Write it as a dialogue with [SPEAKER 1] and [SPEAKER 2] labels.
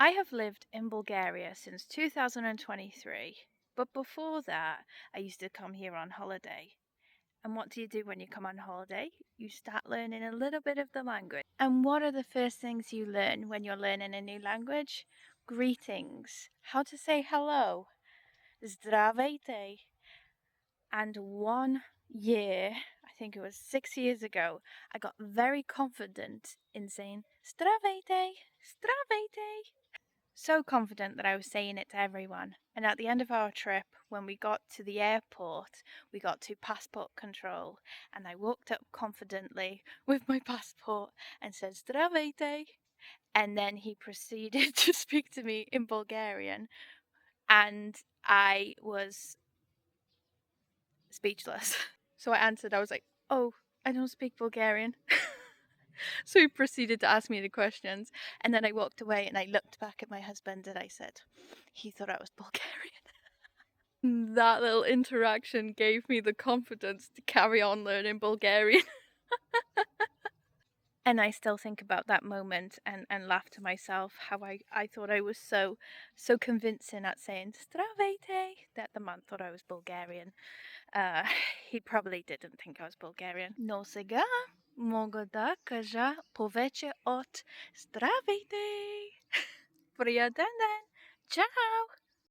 [SPEAKER 1] I have lived in Bulgaria since 2023, but before that, I used to come here on holiday. And what do you do when you come on holiday? You start learning a little bit of the language. And what are the first things you learn when you're learning a new language? Greetings. How to say hello. Здравейте. And one year, I think it was 6 years ago, I got very confident in saying Здравейте, Здравейте. So confident that I was saying it to everyone. And at the end of our trip, when we got to the airport, we got to passport control, and I walked up confidently with my passport and said Zdravейте. And then he proceeded to speak to me in Bulgarian, and I was speechless. So I answered, I was like, "Oh, I don't speak Bulgarian." So he proceeded to ask me the questions, and then I walked away and I looked back at my husband and I said, he thought I was Bulgarian. That little interaction gave me the confidence to carry on learning Bulgarian. And I still think about that moment and laugh to myself how I thought I was so convincing at saying Zdravейте that the man thought I was Bulgarian. He probably didn't think I was Bulgarian. Но сега мога да кажа повече от Здравейте! Приятен ден! Ciao!